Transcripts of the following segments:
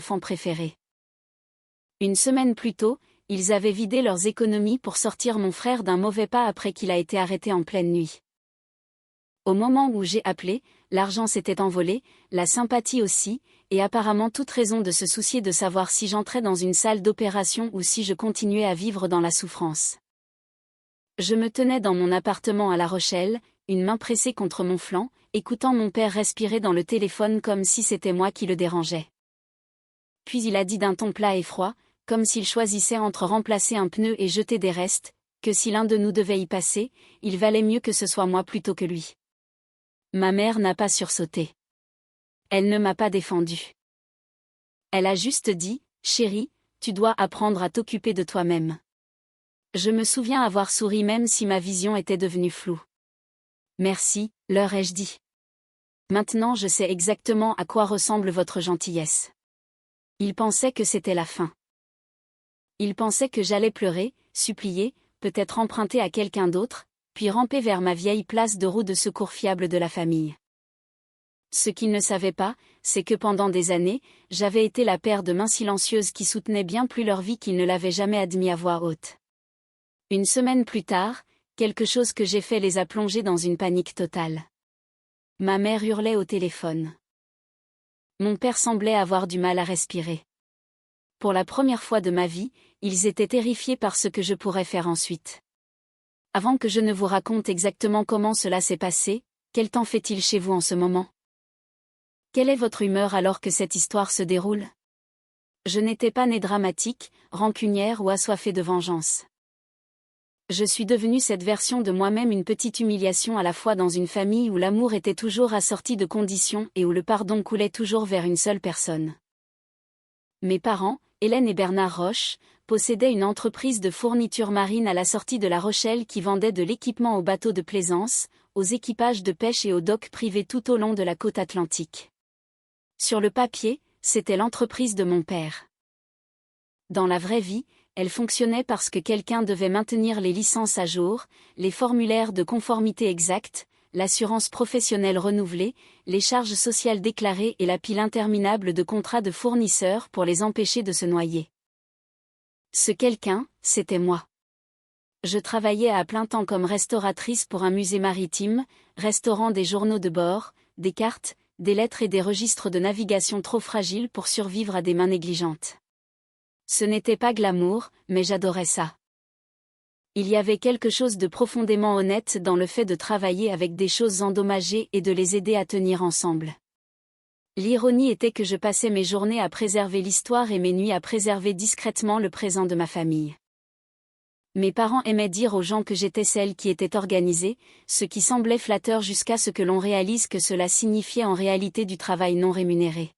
enfant préféré. Une semaine plus tôt, ils avaient vidé leurs économies pour sortir mon frère d'un mauvais pas après qu'il a été arrêté en pleine nuit. Au moment où j'ai appelé, l'argent s'était envolé, la sympathie aussi, et apparemment toute raison de se soucier de savoir si j'entrais dans une salle d'opération ou si je continuais à vivre dans la souffrance. Je me tenais dans mon appartement à La Rochelle, une main pressée contre mon flanc, écoutant mon père respirer dans le téléphone comme si c'était moi qui le dérangeais. Puis il a dit d'un ton plat et froid, comme s'il choisissait entre remplacer un pneu et jeter des restes, que si l'un de nous devait y passer, il valait mieux que ce soit moi plutôt que lui. Ma mère n'a pas sursauté. Elle ne m'a pas défendu. Elle a juste dit, « Chérie, tu dois apprendre à t'occuper de toi-même. » Je me souviens avoir souri même si ma vision était devenue floue. « Merci, leur ai-je dit. Maintenant je sais exactement à quoi ressemble votre gentillesse. » Il pensait que c'était la fin. Il pensait que j'allais pleurer, supplier, peut-être emprunter à quelqu'un d'autre, puis ramper vers ma vieille place de roue de secours fiable de la famille. Ce qu'il ne savait pas, c'est que pendant des années, j'avais été la paire de mains silencieuses qui soutenaient bien plus leur vie qu'ils ne l'avaient jamais admis à voix haute. Une semaine plus tard, quelque chose que j'ai fait les a plongés dans une panique totale. Ma mère hurlait au téléphone. Mon père semblait avoir du mal à respirer. Pour la première fois de ma vie, ils étaient terrifiés par ce que je pourrais faire ensuite. Avant que je ne vous raconte exactement comment cela s'est passé, quel temps fait-il chez vous en ce moment? Quelle est votre humeur alors que cette histoire se déroule? Je n'étais pas née dramatique, rancunière ou assoiffée de vengeance. Je suis devenue cette version de moi-même, une petite humiliation à la fois dans une famille où l'amour était toujours assorti de conditions et où le pardon coulait toujours vers une seule personne. Mes parents, Hélène et Bernard Roche, possédaient une entreprise de fourniture marine à la sortie de La Rochelle qui vendait de l'équipement aux bateaux de plaisance, aux équipages de pêche et aux docks privés tout au long de la côte atlantique. Sur le papier, c'était l'entreprise de mon père. Dans la vraie vie, elle fonctionnait parce que quelqu'un devait maintenir les licences à jour, les formulaires de conformité exacts, l'assurance professionnelle renouvelée, les charges sociales déclarées et la pile interminable de contrats de fournisseurs pour les empêcher de se noyer. Ce quelqu'un, c'était moi. Je travaillais à plein temps comme restauratrice pour un musée maritime, restaurant des journaux de bord, des cartes, des lettres et des registres de navigation trop fragiles pour survivre à des mains négligentes. Ce n'était pas glamour, mais j'adorais ça. Il y avait quelque chose de profondément honnête dans le fait de travailler avec des choses endommagées et de les aider à tenir ensemble. L'ironie était que je passais mes journées à préserver l'histoire et mes nuits à préserver discrètement le présent de ma famille. Mes parents aimaient dire aux gens que j'étais celle qui était organisée, ce qui semblait flatteur jusqu'à ce que l'on réalise que cela signifiait en réalité du travail non rémunéré.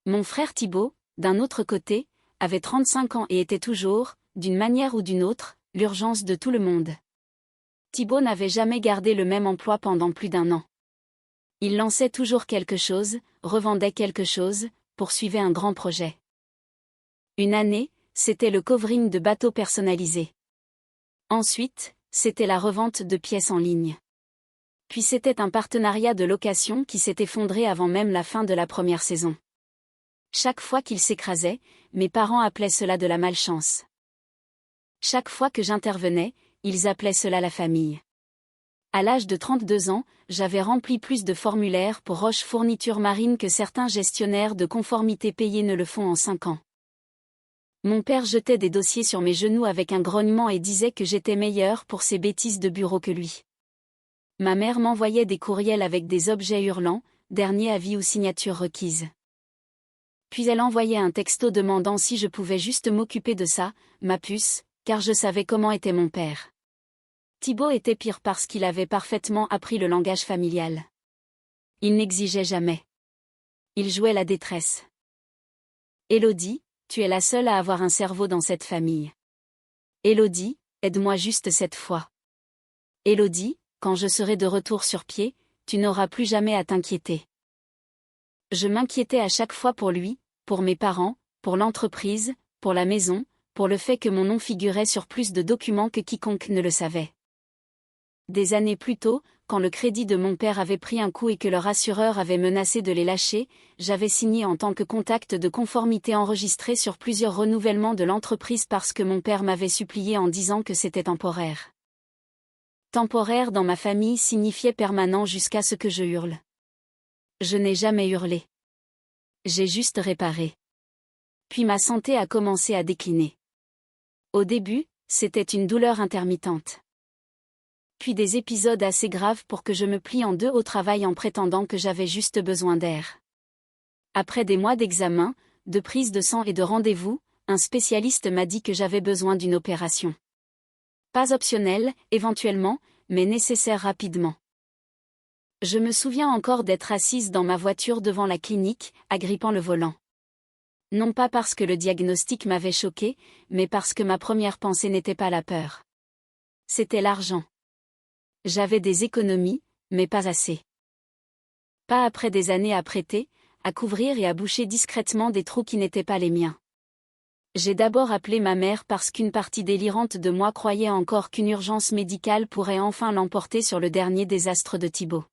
Mon frère Thibaut, d'un autre côté, avait 35 ans et était toujours, d'une manière ou d'une autre, l'urgence de tout le monde. Thibaut n'avait jamais gardé le même emploi pendant plus d'1 an. Il lançait toujours quelque chose, revendait quelque chose, poursuivait un grand projet. Une année, c'était le covering de bateaux personnalisés. Ensuite, c'était la revente de pièces en ligne. Puis c'était un partenariat de location qui s'est effondré avant même la fin de la première saison. Chaque fois qu'il s'écrasait, mes parents appelaient cela de la malchance. Chaque fois que j'intervenais, ils appelaient cela la famille. À l'âge de 32 ans, j'avais rempli plus de formulaires pour Roche Fourniture Marine que certains gestionnaires de conformité payés ne le font en 5 ans. Mon père jetait des dossiers sur mes genoux avec un grognement et disait que j'étais meilleure pour ces bêtises de bureau que lui. Ma mère m'envoyait des courriels avec des objets hurlants, dernier avis ou signature requise. Puis elle envoyait un texto demandant si je pouvais juste m'occuper de ça, ma puce, car je savais comment était mon père. Thibaut était pire parce qu'il avait parfaitement appris le langage familial. Il n'exigeait jamais. Il jouait la détresse. Élodie, tu es la seule à avoir un cerveau dans cette famille. Élodie, aide-moi juste cette fois. Élodie, quand je serai de retour sur pied, tu n'auras plus jamais à t'inquiéter. Je m'inquiétais à chaque fois pour lui, pour mes parents, pour l'entreprise, pour la maison, pour le fait que mon nom figurait sur plus de documents que quiconque ne le savait. Des années plus tôt, quand le crédit de mon père avait pris un coup et que leur assureur avait menacé de les lâcher, j'avais signé en tant que contact de conformité enregistré sur plusieurs renouvellements de l'entreprise parce que mon père m'avait supplié en disant que c'était temporaire. Temporaire dans ma famille signifiait permanent jusqu'à ce que je hurle. Je n'ai jamais hurlé. J'ai juste réparé. Puis ma santé a commencé à décliner. Au début, c'était une douleur intermittente. Puis des épisodes assez graves pour que je me plie en deux au travail en prétendant que j'avais juste besoin d'air. Après des mois d'examen, de prise de sang et de rendez-vous, un spécialiste m'a dit que j'avais besoin d'une opération. Pas optionnelle, éventuellement, mais nécessaire rapidement. Je me souviens encore d'être assise dans ma voiture devant la clinique, agrippant le volant. Non pas parce que le diagnostic m'avait choquée, mais parce que ma première pensée n'était pas la peur. C'était l'argent. J'avais des économies, mais pas assez. Pas après des années à prêter, à couvrir et à boucher discrètement des trous qui n'étaient pas les miens. J'ai d'abord appelé ma mère parce qu'une partie délirante de moi croyait encore qu'une urgence médicale pourrait enfin l'emporter sur le dernier désastre de Thibaut.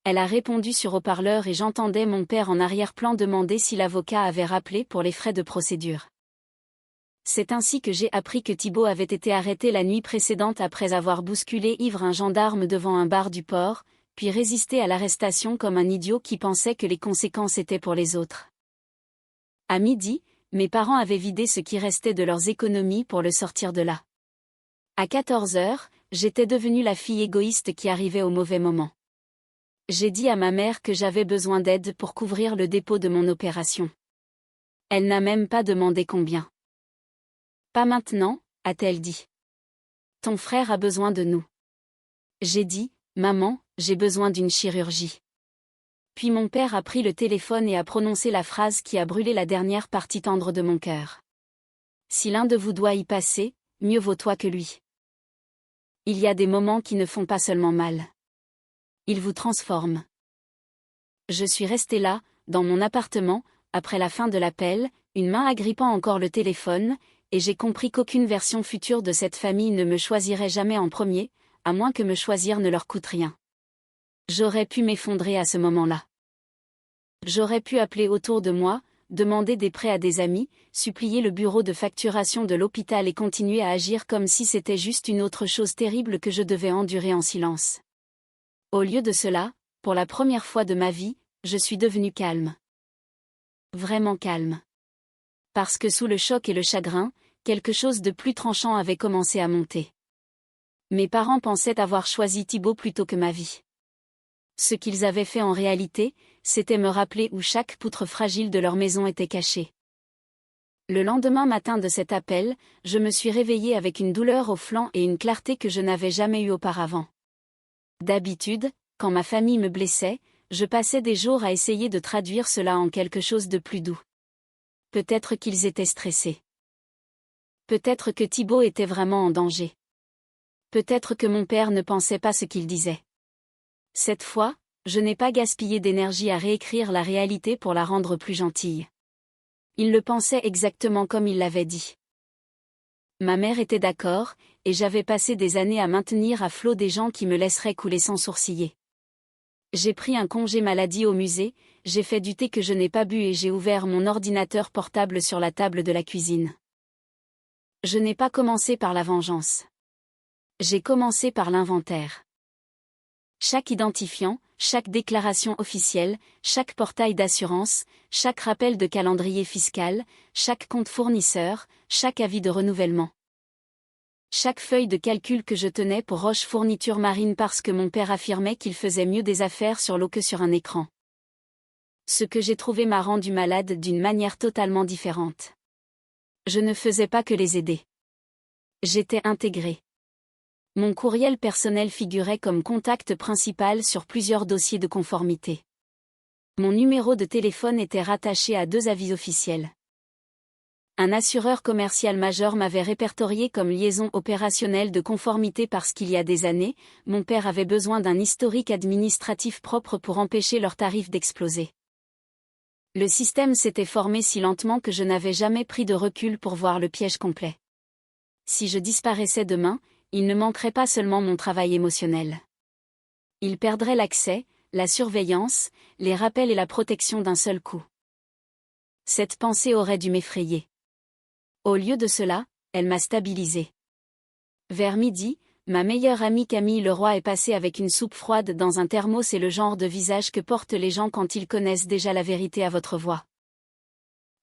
Elle a répondu sur haut-parleur et j'entendais mon père en arrière-plan demander si l'avocat avait rappelé pour les frais de procédure. C'est ainsi que j'ai appris que Thibaut avait été arrêté la nuit précédente après avoir bousculé ivre un gendarme devant un bar du port, puis résisté à l'arrestation comme un idiot qui pensait que les conséquences étaient pour les autres. À midi, mes parents avaient vidé ce qui restait de leurs économies pour le sortir de là. À 14 heures, j'étais devenue la fille égoïste qui arrivait au mauvais moment. J'ai dit à ma mère que j'avais besoin d'aide pour couvrir le dépôt de mon opération. Elle n'a même pas demandé combien. Pas maintenant, a-t-elle dit. Ton frère a besoin de nous. J'ai dit, maman, j'ai besoin d'une chirurgie. Puis mon père a pris le téléphone et a prononcé la phrase qui a brûlé la dernière partie tendre de mon cœur. Si l'un de vous doit y passer, mieux vaut toi que lui. Il y a des moments qui ne font pas seulement mal. Ils vous transforment. Je suis restée là, dans mon appartement, après la fin de l'appel, une main agrippant encore le téléphone, et j'ai compris qu'aucune version future de cette famille ne me choisirait jamais en premier, à moins que me choisir ne leur coûte rien. J'aurais pu m'effondrer à ce moment-là. J'aurais pu appeler autour de moi, demander des prêts à des amis, supplier le bureau de facturation de l'hôpital et continuer à agir comme si c'était juste une autre chose terrible que je devais endurer en silence. Au lieu de cela, pour la première fois de ma vie, je suis devenue calme. Vraiment calme. Parce que sous le choc et le chagrin, quelque chose de plus tranchant avait commencé à monter. Mes parents pensaient avoir choisi Thibaut plutôt que ma vie. Ce qu'ils avaient fait en réalité, c'était me rappeler où chaque poutre fragile de leur maison était cachée. Le lendemain matin de cet appel, je me suis réveillée avec une douleur au flanc et une clarté que je n'avais jamais eue auparavant. D'habitude, quand ma famille me blessait, je passais des jours à essayer de traduire cela en quelque chose de plus doux. Peut-être qu'ils étaient stressés. Peut-être que Thibaut était vraiment en danger. Peut-être que mon père ne pensait pas ce qu'il disait. Cette fois, je n'ai pas gaspillé d'énergie à réécrire la réalité pour la rendre plus gentille. Il le pensait exactement comme il l'avait dit. Ma mère était d'accord, et j'avais passé des années à maintenir à flot des gens qui me laisseraient couler sans sourciller. J'ai pris un congé maladie au musée, j'ai fait du thé que je n'ai pas bu et j'ai ouvert mon ordinateur portable sur la table de la cuisine. Je n'ai pas commencé par la vengeance. J'ai commencé par l'inventaire. Chaque identifiant, chaque déclaration officielle, chaque portail d'assurance, chaque rappel de calendrier fiscal, chaque compte fournisseur, chaque avis de renouvellement. Chaque feuille de calcul que je tenais pour Roche Fourniture Marine parce que mon père affirmait qu'il faisait mieux des affaires sur l'eau que sur un écran. Ce que j'ai trouvé m'a rendu malade d'une manière totalement différente. Je ne faisais pas que les aider. J'étais intégrée. Mon courriel personnel figurait comme contact principal sur plusieurs dossiers de conformité. Mon numéro de téléphone était rattaché à 2 avis officiels. Un assureur commercial majeur m'avait répertorié comme liaison opérationnelle de conformité parce qu'il y a des années, mon père avait besoin d'un historique administratif propre pour empêcher leurs tarifs d'exploser. Le système s'était formé si lentement que je n'avais jamais pris de recul pour voir le piège complet. Si je disparaissais demain, il ne manquerait pas seulement mon travail émotionnel. Il perdrait l'accès, la surveillance, les rappels et la protection d'un seul coup. Cette pensée aurait dû m'effrayer. Au lieu de cela, elle m'a stabilisée. Vers midi, ma meilleure amie Camille Leroy est passée avec une soupe froide dans un thermos et le genre de visage que portent les gens quand ils connaissent déjà la vérité à votre voix.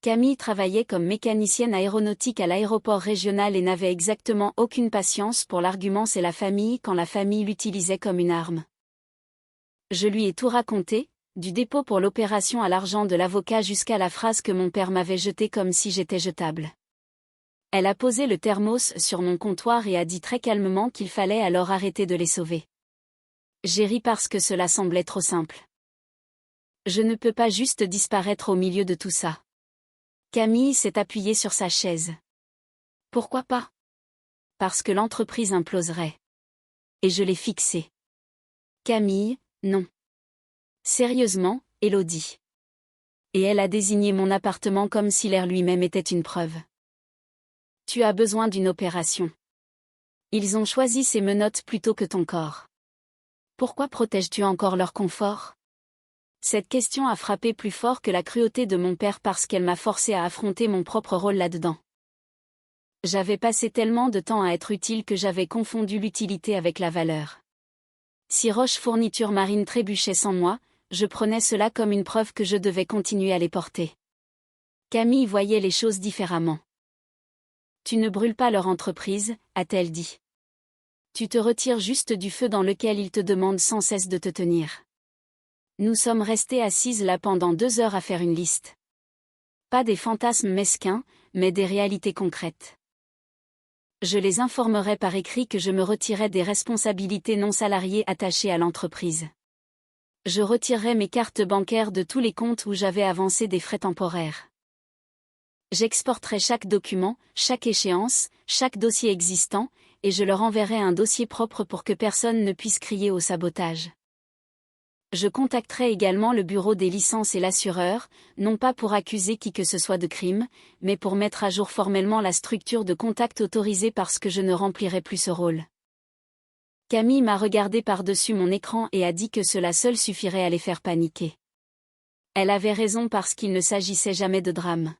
Camille travaillait comme mécanicienne aéronautique à l'aéroport régional et n'avait exactement aucune patience pour l'argument c'est la famille quand la famille l'utilisait comme une arme. Je lui ai tout raconté, du dépôt pour l'opération à l'argent de l'avocat jusqu'à la phrase que mon père m'avait jetée comme si j'étais jetable. Elle a posé le thermos sur mon comptoir et a dit très calmement qu'il fallait alors arrêter de les sauver. J'ai ri parce que cela semblait trop simple. Je ne peux pas juste disparaître au milieu de tout ça. Camille s'est appuyée sur sa chaise. Pourquoi pas? Parce que l'entreprise imploserait. Et je l'ai fixée. Camille, non. Sérieusement, Élodie. Et elle a désigné mon appartement comme si l'air lui-même était une preuve. Tu as besoin d'une opération. Ils ont choisi ces menottes plutôt que ton corps. Pourquoi protèges-tu encore leur confort? Cette question a frappé plus fort que la cruauté de mon père parce qu'elle m'a forcé à affronter mon propre rôle là-dedans. J'avais passé tellement de temps à être utile que j'avais confondu l'utilité avec la valeur. Si Roche Fourniture Marine trébuchait sans moi, je prenais cela comme une preuve que je devais continuer à les porter. Camille voyait les choses différemment. Tu ne brûles pas leur entreprise, a-t-elle dit. Tu te retires juste du feu dans lequel ils te demandent sans cesse de te tenir. Nous sommes restés assises là pendant 2 heures à faire une liste. Pas des fantasmes mesquins, mais des réalités concrètes. Je les informerai par écrit que je me retirais des responsabilités non salariées attachées à l'entreprise. Je retirerai mes cartes bancaires de tous les comptes où j'avais avancé des frais temporaires. J'exporterai chaque document, chaque échéance, chaque dossier existant, et je leur enverrai un dossier propre pour que personne ne puisse crier au sabotage. Je contacterai également le bureau des licences et l'assureur, non pas pour accuser qui que ce soit de crime, mais pour mettre à jour formellement la structure de contact autorisée parce que je ne remplirai plus ce rôle. Camille m'a regardé par-dessus mon écran et a dit que cela seul suffirait à les faire paniquer. Elle avait raison parce qu'il ne s'agissait jamais de drame.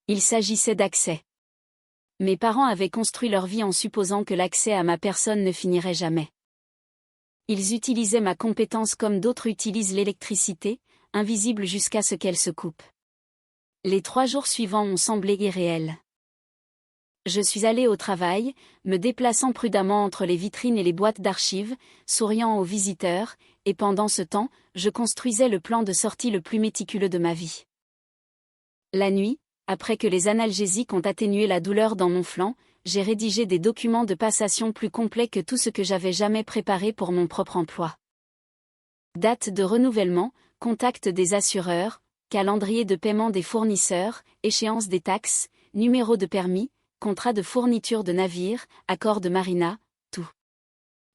Il s'agissait d'accès. Mes parents avaient construit leur vie en supposant que l'accès à ma personne ne finirait jamais. Ils utilisaient ma compétence comme d'autres utilisent l'électricité, invisible jusqu'à ce qu'elle se coupe. Les 3 jours suivants ont semblé irréels. Je suis allée au travail, me déplaçant prudemment entre les vitrines et les boîtes d'archives, souriant aux visiteurs, et pendant ce temps, je construisais le plan de sortie le plus méticuleux de ma vie. La nuit, après que les analgésiques ont atténué la douleur dans mon flanc, j'ai rédigé des documents de passation plus complets que tout ce que j'avais jamais préparé pour mon propre emploi. Date de renouvellement, contact des assureurs, calendrier de paiement des fournisseurs, échéance des taxes, numéro de permis, contrat de fourniture de navire, accord de marina, tout.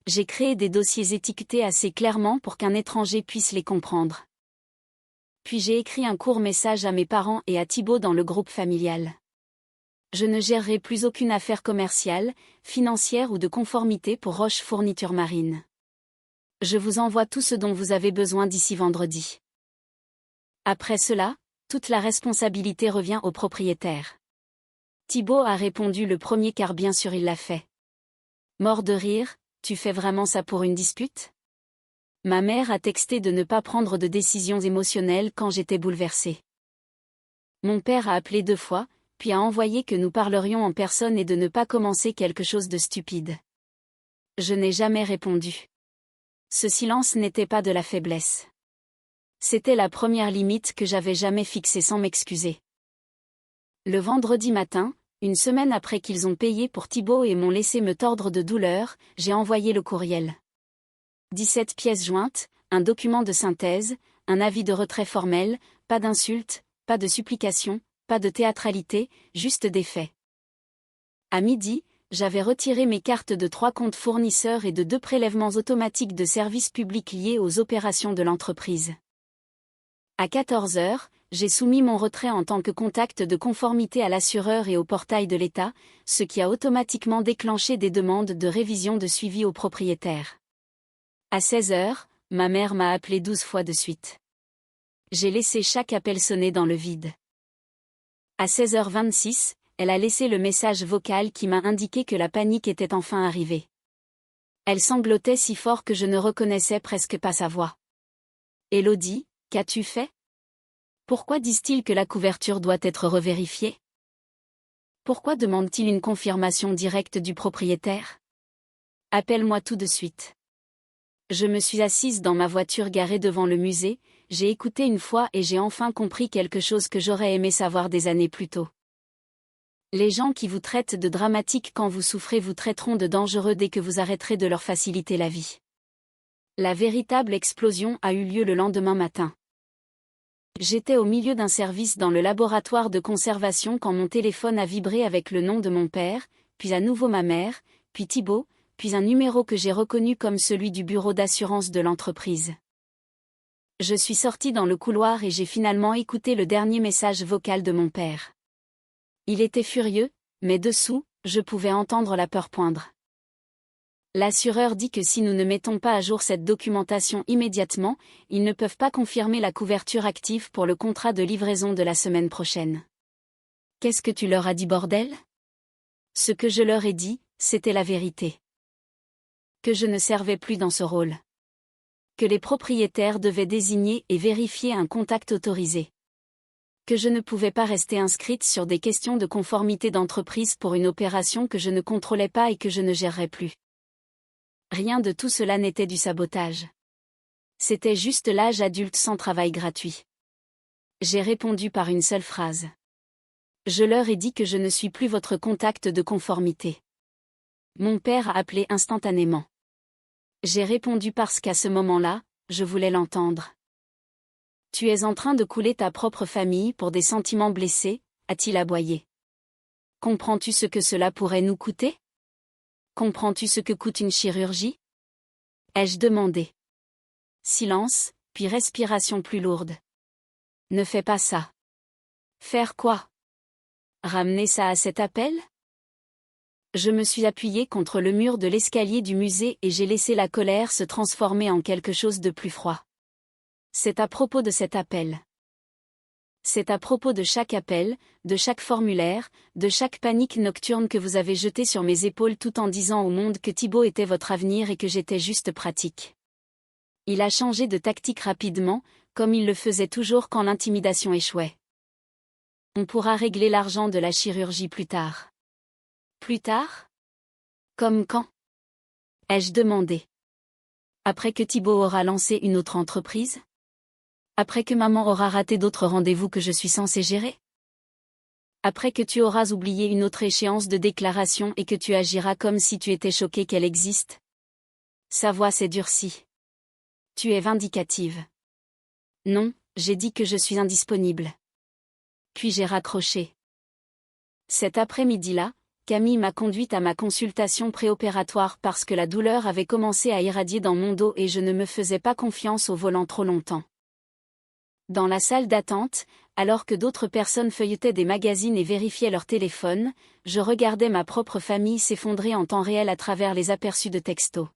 J'ai créé des dossiers étiquetés assez clairement pour qu'un étranger puisse les comprendre. Puis j'ai écrit un court message à mes parents et à Thibaut dans le groupe familial. Je ne gérerai plus aucune affaire commerciale, financière ou de conformité pour Roche Fourniture Marine. Je vous envoie tout ce dont vous avez besoin d'ici vendredi. Après cela, toute la responsabilité revient au propriétaire. Thibaut a répondu le premier car bien sûr il l'a fait. Mort de rire, tu fais vraiment ça pour une dispute? Ma mère a texté de ne pas prendre de décisions émotionnelles quand j'étais bouleversée. Mon père a appelé 2 fois, puis a envoyé que nous parlerions en personne et de ne pas commencer quelque chose de stupide. Je n'ai jamais répondu. Ce silence n'était pas de la faiblesse. C'était la première limite que j'avais jamais fixée sans m'excuser. Le vendredi matin, une semaine après qu'ils ont payé pour Thibaut et m'ont laissé me tordre de douleur, j'ai envoyé le courriel. 17 pièces jointes, un document de synthèse, un avis de retrait formel, pas d'insultes, pas de supplications, pas de théâtralité, juste des faits. À midi, j'avais retiré mes cartes de 3 comptes fournisseurs et de 2 prélèvements automatiques de services publics liés aux opérations de l'entreprise. À 14 heures, j'ai soumis mon retrait en tant que contact de conformité à l'assureur et au portail de l'État, ce qui a automatiquement déclenché des demandes de révision de suivi au propriétaire. À 16 heures, ma mère m'a appelé 12 fois de suite. J'ai laissé chaque appel sonner dans le vide. À 16h26, elle a laissé le message vocal qui m'a indiqué que la panique était enfin arrivée. Elle sanglotait si fort que je ne reconnaissais presque pas sa voix. « Élodie, qu'as-tu fait ? Pourquoi disent-ils que la couverture doit être revérifiée ? Pourquoi demandent-ils une confirmation directe du propriétaire ? Appelle-moi tout de suite. » Je me suis assise dans ma voiture garée devant le musée, j'ai écouté une fois et j'ai enfin compris quelque chose que j'aurais aimé savoir des années plus tôt. Les gens qui vous traitent de dramatique quand vous souffrez vous traiteront de dangereux dès que vous arrêterez de leur faciliter la vie. La véritable explosion a eu lieu le lendemain matin. J'étais au milieu d'un service dans le laboratoire de conservation quand mon téléphone a vibré avec le nom de mon père, puis à nouveau ma mère, puis Thibaut, puis un numéro que j'ai reconnu comme celui du bureau d'assurance de l'entreprise. Je suis sortie dans le couloir et j'ai finalement écouté le dernier message vocal de mon père. Il était furieux, mais dessous, je pouvais entendre la peur poindre. L'assureur dit que si nous ne mettons pas à jour cette documentation immédiatement, ils ne peuvent pas confirmer la couverture active pour le contrat de livraison de la semaine prochaine. Qu'est-ce que tu leur as dit, bordel ? Ce que je leur ai dit, c'était la vérité. Que je ne servais plus dans ce rôle. Que les propriétaires devaient désigner et vérifier un contact autorisé. Que je ne pouvais pas rester inscrite sur des questions de conformité d'entreprise pour une opération que je ne contrôlais pas et que je ne gérerais plus. Rien de tout cela n'était du sabotage. C'était juste l'âge adulte sans travail gratuit. J'ai répondu par une seule phrase. Je leur ai dit que je ne suis plus votre contact de conformité. Mon père a appelé instantanément. J'ai répondu parce qu'à ce moment-là, je voulais l'entendre. Tu es en train de couler ta propre famille pour des sentiments blessés, a-t-il aboyé. Comprends-tu ce que cela pourrait nous coûter ? Comprends-tu ce que coûte une chirurgie ? Ai-je demandé. Silence, puis respiration plus lourde. Ne fais pas ça. Faire quoi ? Ramener ça à cet appel ? Je me suis appuyée contre le mur de l'escalier du musée et j'ai laissé la colère se transformer en quelque chose de plus froid. C'est à propos de cet appel. C'est à propos de chaque appel, de chaque formulaire, de chaque panique nocturne que vous avez jetée sur mes épaules tout en disant au monde que Thibaut était votre avenir et que j'étais juste pratique. Il a changé de tactique rapidement, comme il le faisait toujours quand l'intimidation échouait. On pourra régler l'argent de la chirurgie plus tard. Plus tard ? Comme quand ? Ai-je demandé. Après que Thibaut aura lancé une autre entreprise ? Après que maman aura raté d'autres rendez-vous que je suis censée gérer ? Après que tu auras oublié une autre échéance de déclaration et que tu agiras comme si tu étais choqué qu'elle existe ? Sa voix s'est durcie. Tu es vindicative. Non, j'ai dit que je suis indisponible. Puis j'ai raccroché. Cet après-midi-là, Camille m'a conduite à ma consultation préopératoire parce que la douleur avait commencé à irradier dans mon dos et je ne me faisais pas confiance au volant trop longtemps. Dans la salle d'attente, alors que d'autres personnes feuilletaient des magazines et vérifiaient leur téléphone, je regardais ma propre famille s'effondrer en temps réel à travers les aperçus de textos.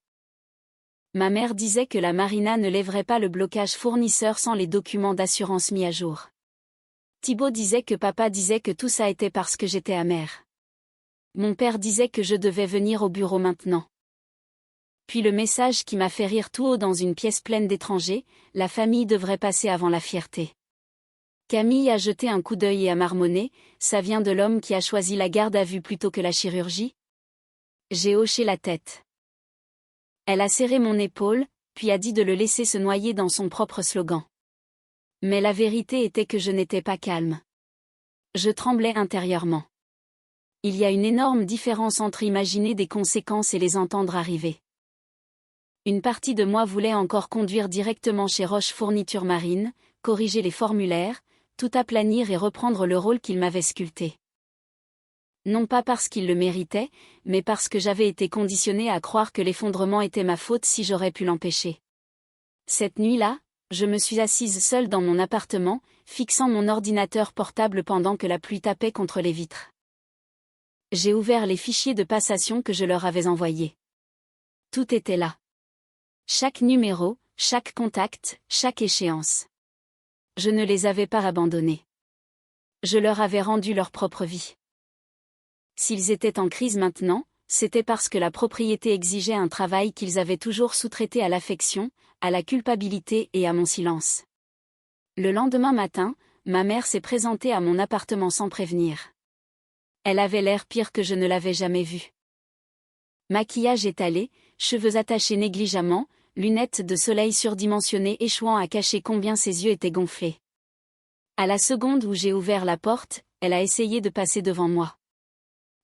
Ma mère disait que la marina ne lèverait pas le blocage fournisseur sans les documents d'assurance mis à jour. Thibaut disait que papa disait que tout ça était parce que j'étais amère. Mon père disait que je devais venir au bureau maintenant. Puis le message qui m'a fait rire tout haut dans une pièce pleine d'étrangers, la famille devrait passer avant la fierté. Camille a jeté un coup d'œil et a marmonné, ça vient de l'homme qui a choisi la garde à vue plutôt que la chirurgie ? J'ai hoché la tête. Elle a serré mon épaule, puis a dit de le laisser se noyer dans son propre slogan. Mais la vérité était que je n'étais pas calme. Je tremblais intérieurement. Il y a une énorme différence entre imaginer des conséquences et les entendre arriver. Une partie de moi voulait encore conduire directement chez Roche Fourniture Marine, corriger les formulaires, tout aplanir et reprendre le rôle qu'il m'avait sculpté. Non pas parce qu'il le méritait, mais parce que j'avais été conditionnée à croire que l'effondrement était ma faute si j'aurais pu l'empêcher. Cette nuit-là, je me suis assise seule dans mon appartement, fixant mon ordinateur portable pendant que la pluie tapait contre les vitres. J'ai ouvert les fichiers de passation que je leur avais envoyés. Tout était là. Chaque numéro, chaque contact, chaque échéance. Je ne les avais pas abandonnés. Je leur avais rendu leur propre vie. S'ils étaient en crise maintenant, c'était parce que la propriété exigeait un travail qu'ils avaient toujours sous-traité à l'affection, à la culpabilité et à mon silence. Le lendemain matin, ma mère s'est présentée à mon appartement sans prévenir. Elle avait l'air pire que je ne l'avais jamais vue. Maquillage étalé, cheveux attachés négligemment, lunettes de soleil surdimensionnées échouant à cacher combien ses yeux étaient gonflés. À la seconde où j'ai ouvert la porte, elle a essayé de passer devant moi.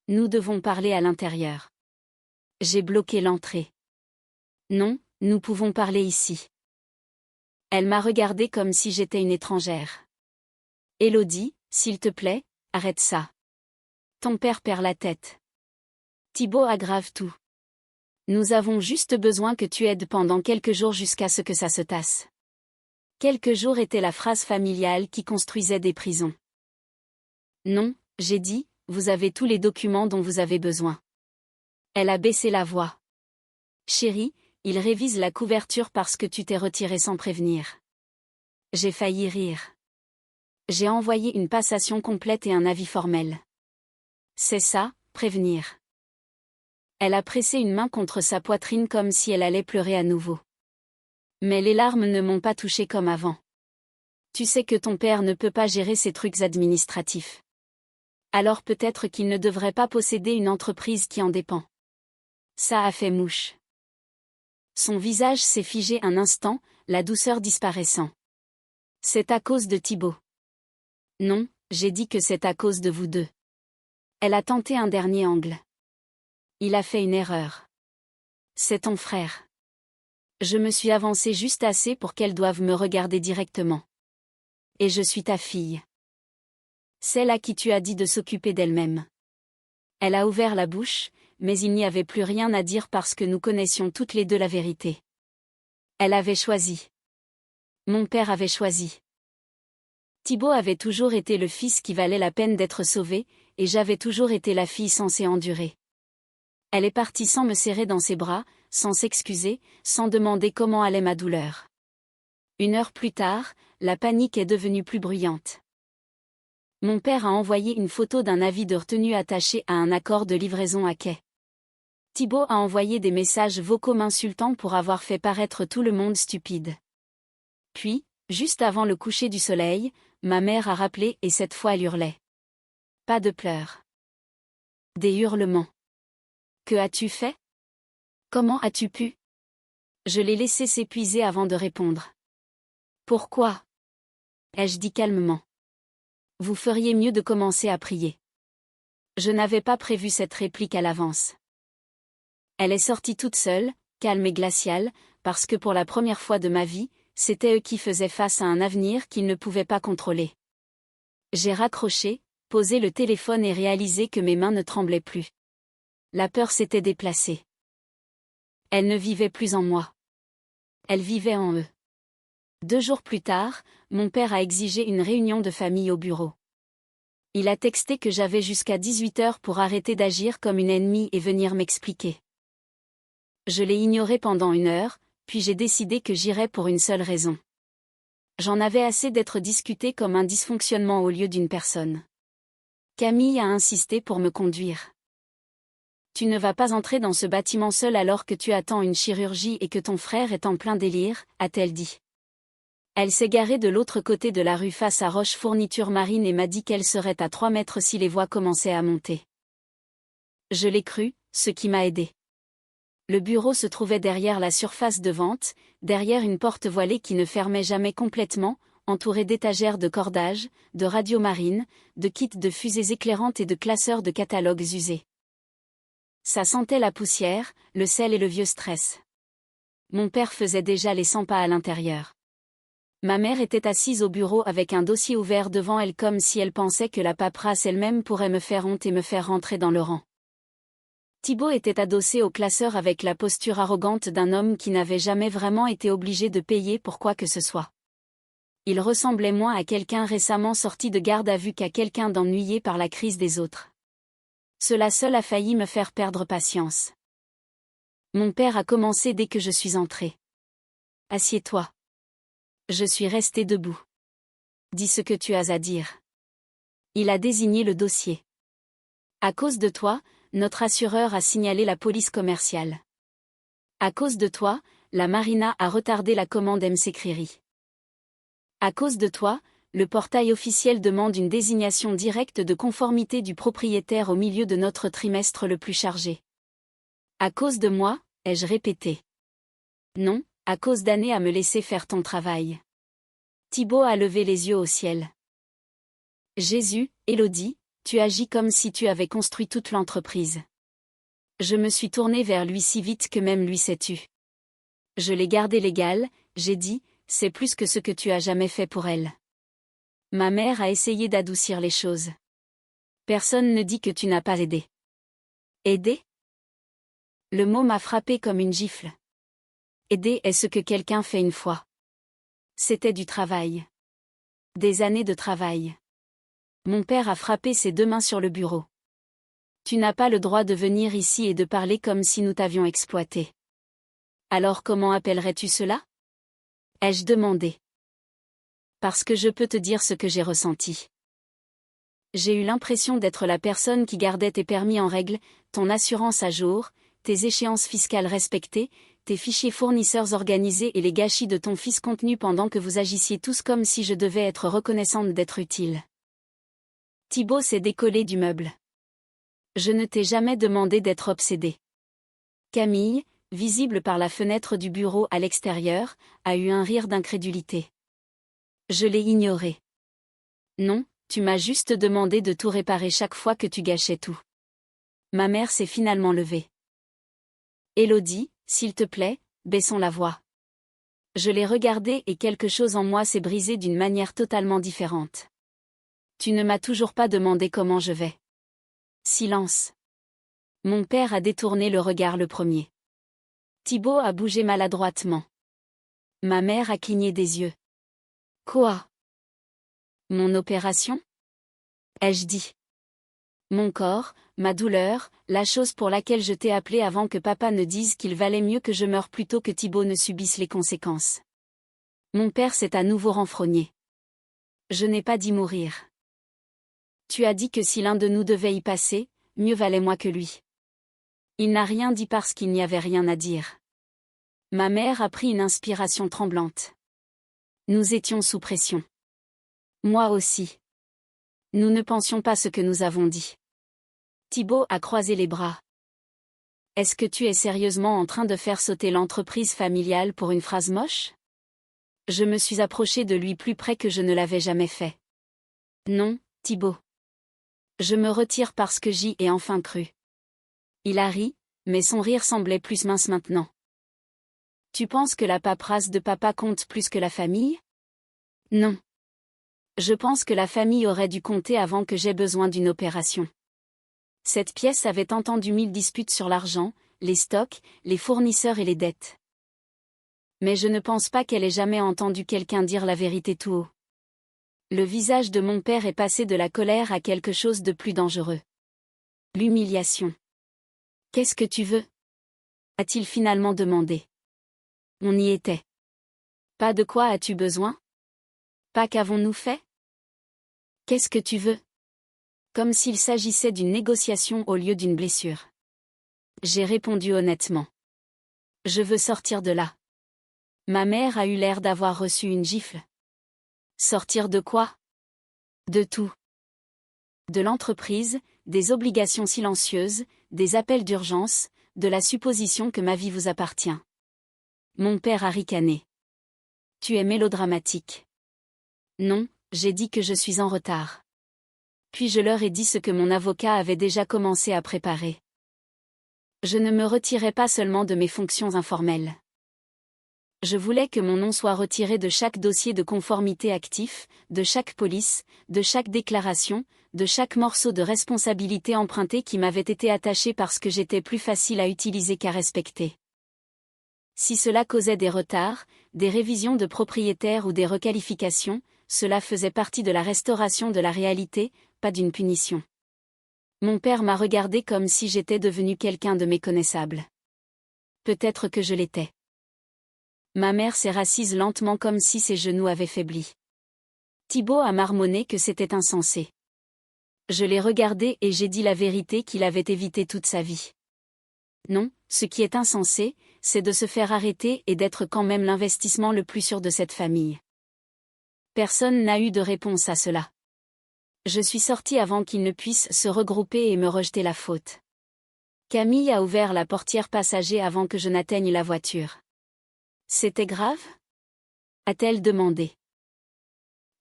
Nous devons parler à l'intérieur. J'ai bloqué l'entrée. Non, nous pouvons parler ici. Elle m'a regardé comme si j'étais une étrangère. Élodie, s'il te plaît, arrête ça. Ton père perd la tête. Thibaut aggrave tout. Nous avons juste besoin que tu aides pendant quelques jours jusqu'à ce que ça se tasse. Quelques jours était la phrase familiale qui construisait des prisons. Non, j'ai dit, vous avez tous les documents dont vous avez besoin. Elle a baissé la voix. Chérie, il révise la couverture parce que tu t'es retiré sans prévenir. J'ai failli rire. J'ai envoyé une passation complète et un avis formel. C'est ça, prévenir. Elle a pressé une main contre sa poitrine comme si elle allait pleurer à nouveau. Mais les larmes ne m'ont pas touchée comme avant. Tu sais que ton père ne peut pas gérer ces trucs administratifs. Alors peut-être qu'il ne devrait pas posséder une entreprise qui en dépend. Ça a fait mouche. Son visage s'est figé un instant, la douceur disparaissant. C'est à cause de Thibaut. Non, j'ai dit que c'est à cause de vous deux. Elle a tenté un dernier angle. Il a fait une erreur. C'est ton frère. Je me suis avancée juste assez pour qu'elle doive me regarder directement. Et je suis ta fille. Celle à qui tu as dit de s'occuper d'elle-même. Elle a ouvert la bouche, mais il n'y avait plus rien à dire parce que nous connaissions toutes les deux la vérité. Elle avait choisi. Mon père avait choisi. Thibaut avait toujours été le fils qui valait la peine d'être sauvé, et j'avais toujours été la fille censée endurer. Elle est partie sans me serrer dans ses bras, sans s'excuser, sans demander comment allait ma douleur. 1 heure plus tard, la panique est devenue plus bruyante. Mon père a envoyé une photo d'un avis de retenue attaché à un accord de livraison à quai. Thibaut a envoyé des messages vocaux m'insultant pour avoir fait paraître tout le monde stupide. Puis, juste avant le coucher du soleil, ma mère a rappelé et cette fois elle hurlait. Pas de pleurs. Des hurlements. Que as-tu fait? Comment as-tu pu? Je l'ai laissé s'épuiser avant de répondre. Pourquoi? Ai-je dit calmement. Vous feriez mieux de commencer à prier. Je n'avais pas prévu cette réplique à l'avance. Elle est sortie toute seule, calme et glaciale, parce que pour la première fois de ma vie, c'était eux qui faisaient face à un avenir qu'ils ne pouvaient pas contrôler. J'ai raccroché, posé le téléphone et réalisé que mes mains ne tremblaient plus. La peur s'était déplacée. Elle ne vivait plus en moi. Elle vivait en eux. 2 jours plus tard, mon père a exigé une réunion de famille au bureau. Il a texté que j'avais jusqu'à 18h pour arrêter d'agir comme une ennemie et venir m'expliquer. Je l'ai ignoré pendant 1 heure, puis j'ai décidé que j'irais pour une seule raison. J'en avais assez d'être discuté comme un dysfonctionnement au lieu d'une personne. Camille a insisté pour me conduire. Tu ne vas pas entrer dans ce bâtiment seul alors que tu attends une chirurgie et que ton frère est en plein délire, a-t-elle dit. Elle s'est garée de l'autre côté de la rue face à Roche Fourniture Marine et m'a dit qu'elle serait à 3 mètres si les voix commençaient à monter. Je l'ai cru, ce qui m'a aidé. Le bureau se trouvait derrière la surface de vente, derrière une porte voilée qui ne fermait jamais complètement, entourée d'étagères de cordage, de radios marines, de kits de fusées éclairantes et de classeurs de catalogues usés. Ça sentait la poussière, le sel et le vieux stress. Mon père faisait déjà les 100 pas à l'intérieur. Ma mère était assise au bureau avec un dossier ouvert devant elle comme si elle pensait que la paperasse elle-même pourrait me faire honte et me faire rentrer dans le rang. Thibaut était adossé au classeur avec la posture arrogante d'un homme qui n'avait jamais vraiment été obligé de payer pour quoi que ce soit. Il ressemblait moins à quelqu'un récemment sorti de garde à vue qu'à quelqu'un d'ennuyé par la crise des autres. Cela seul a failli me faire perdre patience. Mon père a commencé dès que je suis entrée. Assieds-toi. Je suis restée debout. Dis ce que tu as à dire. Il a désigné le dossier. À cause de toi, notre assureur a signalé la police commerciale. À cause de toi, la marina a retardé la commande MC Criri. À cause de toi, le portail officiel demande une désignation directe de conformité du propriétaire au milieu de notre trimestre le plus chargé. À cause de moi, ai-je répété. Non, à cause d'années à me laisser faire ton travail. Thibaut a levé les yeux au ciel. Jésus, Élodie, tu agis comme si tu avais construit toute l'entreprise. Je me suis tournée vers lui si vite que même lui s'est tu. Je l'ai gardé légal, j'ai dit, c'est plus que ce que tu as jamais fait pour elle. Ma mère a essayé d'adoucir les choses. Personne ne dit que tu n'as pas aidé. Aider? Le mot m'a frappé comme une gifle. Aider est ce que quelqu'un fait une fois. C'était du travail. Des années de travail. Mon père a frappé ses deux mains sur le bureau. Tu n'as pas le droit de venir ici et de parler comme si nous t'avions exploité. Alors comment appellerais-tu cela? Ai-je demandé. Parce que je peux te dire ce que j'ai ressenti. J'ai eu l'impression d'être la personne qui gardait tes permis en règle, ton assurance à jour, tes échéances fiscales respectées, tes fichiers fournisseurs organisés et les gâchis de ton fils contenus pendant que vous agissiez tous comme si je devais être reconnaissante d'être utile. Thibaut s'est décollé du meuble. Je ne t'ai jamais demandé d'être obsédé. Camille, visible par la fenêtre du bureau à l'extérieur, a eu un rire d'incrédulité. Je l'ai ignoré. Non, tu m'as juste demandé de tout réparer chaque fois que tu gâchais tout. Ma mère s'est finalement levée. Élodie, s'il te plaît, baissons la voix. Je l'ai regardée et quelque chose en moi s'est brisé d'une manière totalement différente. Tu ne m'as toujours pas demandé comment je vais. Silence. Mon père a détourné le regard le premier. Thibaut a bougé maladroitement. Ma mère a cligné des yeux. Quoi? Mon opération? Ai-je dit. Mon corps, ma douleur, la chose pour laquelle je t'ai appelé avant que papa ne dise qu'il valait mieux que je meure plutôt que Thibaut ne subisse les conséquences. Mon père s'est à nouveau renfrogné. Je n'ai pas dit mourir. Tu as dit que si l'un de nous devait y passer, mieux valait moi que lui. Il n'a rien dit parce qu'il n'y avait rien à dire. Ma mère a pris une inspiration tremblante. Nous étions sous pression. Moi aussi. Nous ne pensions pas ce que nous avons dit. Thibaut a croisé les bras. Est-ce que tu es sérieusement en train de faire sauter l'entreprise familiale pour une phrase moche? Je me suis approchée de lui plus près que je ne l'avais jamais fait. Non, Thibaut. Je me retire parce que j'y ai enfin cru. Il a ri, mais son rire semblait plus mince maintenant. Tu penses que la paperasse de papa compte plus que la famille? Non. Je pense que la famille aurait dû compter avant que j'aie besoin d'une opération. Cette pièce avait entendu 1000 disputes sur l'argent, les stocks, les fournisseurs et les dettes. Mais je ne pense pas qu'elle ait jamais entendu quelqu'un dire la vérité tout haut. Le visage de mon père est passé de la colère à quelque chose de plus dangereux. L'humiliation. Qu'est-ce que tu veux? A-t-il finalement demandé. On y était. Pas de quoi as-tu besoin? Pas qu'avons-nous fait? Qu'est-ce que tu veux? Comme s'il s'agissait d'une négociation au lieu d'une blessure. J'ai répondu honnêtement. Je veux sortir de là. Ma mère a eu l'air d'avoir reçu une gifle. Sortir de quoi? De tout. De l'entreprise, des obligations silencieuses, des appels d'urgence, de la supposition que ma vie vous appartient. Mon père a ricané. Tu es mélodramatique. Non, j'ai dit que je suis en retard. Puis je leur ai dit ce que mon avocat avait déjà commencé à préparer. Je ne me retirais pas seulement de mes fonctions informelles. Je voulais que mon nom soit retiré de chaque dossier de conformité actif, de chaque police, de chaque déclaration, de chaque morceau de responsabilité emprunté qui m'avait été attaché parce que j'étais plus facile à utiliser qu'à respecter. Si cela causait des retards, des révisions de propriétaires ou des requalifications, cela faisait partie de la restauration de la réalité, pas d'une punition. Mon père m'a regardé comme si j'étais devenu quelqu'un de méconnaissable. Peut-être que je l'étais. Ma mère s'est rassise lentement comme si ses genoux avaient faibli. Thibaut a marmonné que c'était insensé. Je l'ai regardé et j'ai dit la vérité qu'il avait évité toute sa vie. Non, ce qui est insensé, c'est de se faire arrêter et d'être quand même l'investissement le plus sûr de cette famille. Personne n'a eu de réponse à cela. Je suis sortie avant qu'ils ne puissent se regrouper et me rejeter la faute. Camille a ouvert la portière passager avant que je n'atteigne la voiture. C'était grave ? A-t-elle demandé.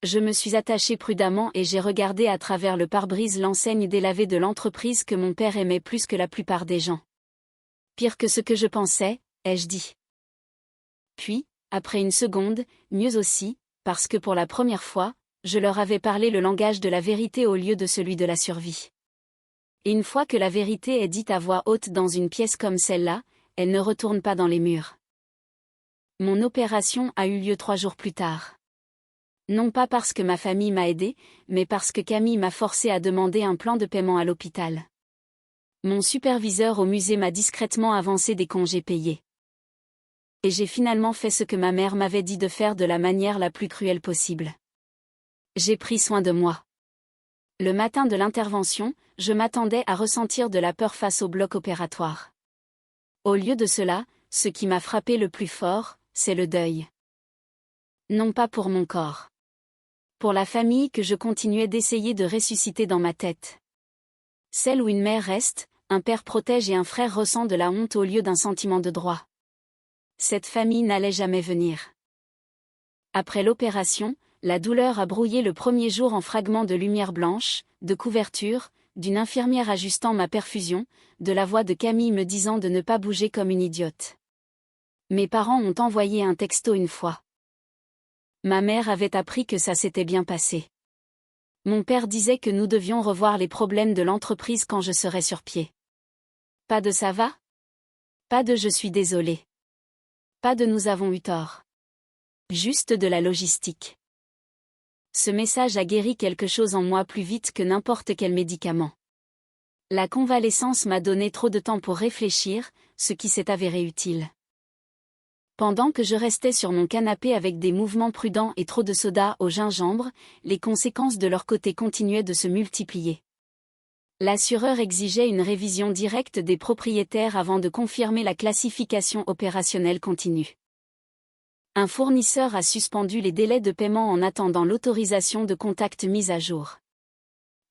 Je me suis attachée prudemment et j'ai regardé à travers le pare-brise l'enseigne délavée de l'entreprise que mon père aimait plus que la plupart des gens. Pire que ce que je pensais, ai-je dit. Puis, après une seconde, mieux aussi, parce que pour la première fois, je leur avais parlé le langage de la vérité au lieu de celui de la survie. Et une fois que la vérité est dite à voix haute dans une pièce comme celle-là, elle ne retourne pas dans les murs. Mon opération a eu lieu 3 jours plus tard. Non pas parce que ma famille m'a aidé, mais parce que Camille m'a forcé à demander un plan de paiement à l'hôpital. Mon superviseur au musée m'a discrètement avancé des congés payés. Et j'ai finalement fait ce que ma mère m'avait dit de faire de la manière la plus cruelle possible. J'ai pris soin de moi. Le matin de l'intervention, je m'attendais à ressentir de la peur face au bloc opératoire. Au lieu de cela, ce qui m'a frappé le plus fort, c'est le deuil. Non pas pour mon corps. Pour la famille que je continuais d'essayer de ressusciter dans ma tête. Celle où une mère reste, un père protège et un frère ressent de la honte au lieu d'un sentiment de droit. Cette famille n'allait jamais venir. Après l'opération, la douleur a brouillé le premier jour en fragments de lumière blanche, de couverture, d'une infirmière ajustant ma perfusion, de la voix de Camille me disant de ne pas bouger comme une idiote. Mes parents ont envoyé un texto une fois. Ma mère avait appris que ça s'était bien passé. Mon père disait que nous devions revoir les problèmes de l'entreprise quand je serais sur pied. Pas de ça va ? Pas de je suis désolé. Pas de nous avons eu tort. Juste de la logistique. Ce message a guéri quelque chose en moi plus vite que n'importe quel médicament. La convalescence m'a donné trop de temps pour réfléchir, ce qui s'est avéré utile. Pendant que je restais sur mon canapé avec des mouvements prudents et trop de soda au gingembre, les conséquences de leur côté continuaient de se multiplier. L'assureur exigeait une révision directe des propriétaires avant de confirmer la classification opérationnelle continue. Un fournisseur a suspendu les délais de paiement en attendant l'autorisation de contact mise à jour.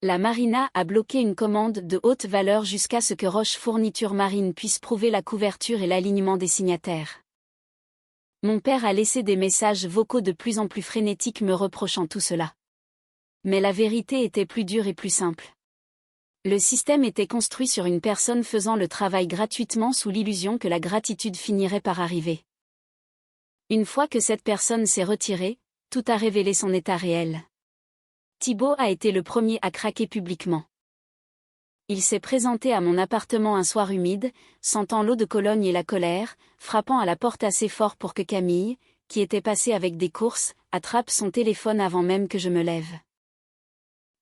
La marina a bloqué une commande de haute valeur jusqu'à ce que Roche Fourniture Marine puisse prouver la couverture et l'alignement des signataires. Mon père a laissé des messages vocaux de plus en plus frénétiques me reprochant tout cela. Mais la vérité était plus dure et plus simple. Le système était construit sur une personne faisant le travail gratuitement sous l'illusion que la gratitude finirait par arriver. Une fois que cette personne s'est retirée, tout a révélé son état réel. Thibaut a été le premier à craquer publiquement. Il s'est présenté à mon appartement un soir humide, sentant l'eau de Cologne et la colère, frappant à la porte assez fort pour que Camille, qui était passée avec des courses, attrape son téléphone avant même que je me lève.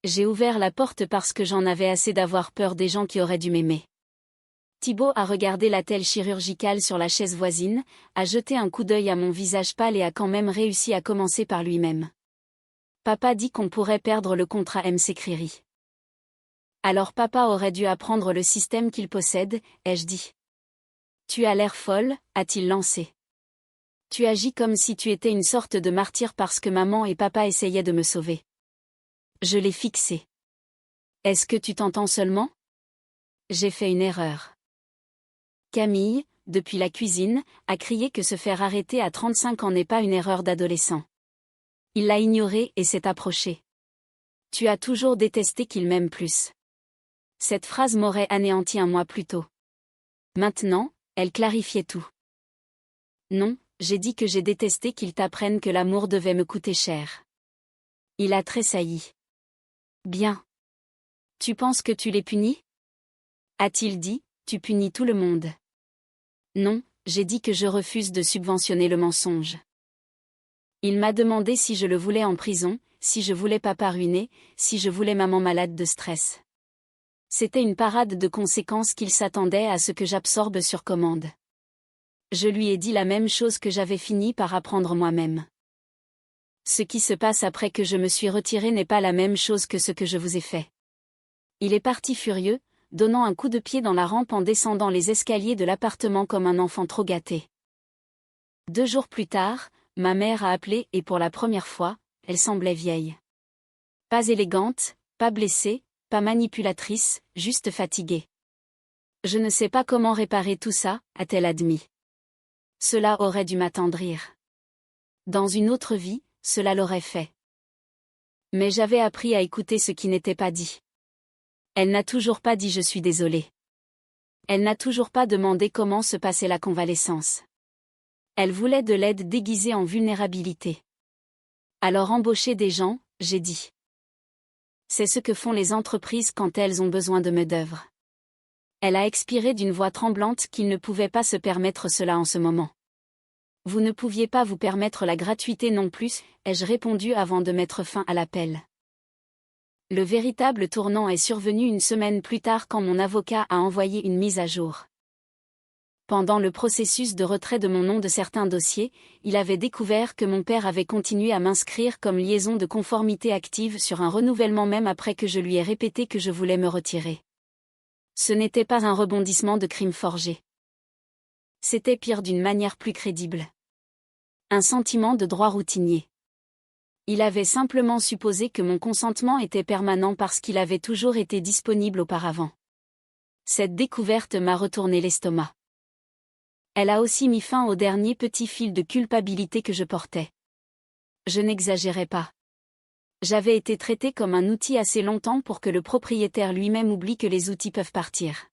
J'ai ouvert la porte parce que j'en avais assez d'avoir peur des gens qui auraient dû m'aimer. Thibaut a regardé l'attelle chirurgicale sur la chaise voisine, a jeté un coup d'œil à mon visage pâle et a quand même réussi à commencer par lui-même. Papa dit qu'on pourrait perdre le contrat MC Criri. Alors papa aurait dû apprendre le système qu'il possède, ai-je dit. Tu as l'air folle, a-t-il lancé. Tu agis comme si tu étais une sorte de martyr parce que maman et papa essayaient de me sauver. Je l'ai fixé. Est-ce que tu t'entends seulement ? J'ai fait une erreur. Camille, depuis la cuisine, a crié que se faire arrêter à 35 ans n'est pas une erreur d'adolescent. Il l'a ignoré et s'est approché. Tu as toujours détesté qu'il m'aime plus. Cette phrase m'aurait anéanti un mois plus tôt. Maintenant, elle clarifiait tout. Non, j'ai dit que j'ai détesté qu'il t'apprenne que l'amour devait me coûter cher. Il a tressailli. Bien. Tu penses que tu les punis ? A-t-il dit, tu punis tout le monde. Non, j'ai dit que je refuse de subventionner le mensonge. Il m'a demandé si je le voulais en prison, si je voulais papa ruiné, si je voulais maman malade de stress. C'était une parade de conséquences qu'il s'attendait à ce que j'absorbe sur commande. Je lui ai dit la même chose que j'avais fini par apprendre moi-même. Ce qui se passe après que je me suis retiré n'est pas la même chose que ce que je vous ai fait. Il est parti furieux, donnant un coup de pied dans la rampe en descendant les escaliers de l'appartement comme un enfant trop gâté. 2 jours plus tard, ma mère a appelé et pour la première fois, elle semblait vieille. Pas élégante, pas blessée, pas manipulatrice, juste fatiguée. Je ne sais pas comment réparer tout ça, a-t-elle admis. Cela aurait dû m'attendrir. Dans une autre vie, cela l'aurait fait. Mais j'avais appris à écouter ce qui n'était pas dit. Elle n'a toujours pas dit je suis désolée. Elle n'a toujours pas demandé comment se passait la convalescence. Elle voulait de l'aide déguisée en vulnérabilité. Alors embaucher des gens, j'ai dit. C'est ce que font les entreprises quand elles ont besoin de main-d'œuvre. Elle a expiré d'une voix tremblante qu'il ne pouvait pas se permettre cela en ce moment. Vous ne pouviez pas vous permettre la gratuité non plus, ai-je répondu avant de mettre fin à l'appel. Le véritable tournant est survenu une semaine plus tard quand mon avocat a envoyé une mise à jour. Pendant le processus de retrait de mon nom de certains dossiers, il avait découvert que mon père avait continué à m'inscrire comme liaison de conformité active sur un renouvellement même après que je lui ai répété que je voulais me retirer. Ce n'était pas un rebondissement de crime forgé. C'était pire d'une manière plus crédible. Un sentiment de droit routinier. Il avait simplement supposé que mon consentement était permanent parce qu'il avait toujours été disponible auparavant. Cette découverte m'a retourné l'estomac. Elle a aussi mis fin au dernier petit fil de culpabilité que je portais. Je n'exagérais pas. J'avais été traité comme un outil assez longtemps pour que le propriétaire lui-même oublie que les outils peuvent partir.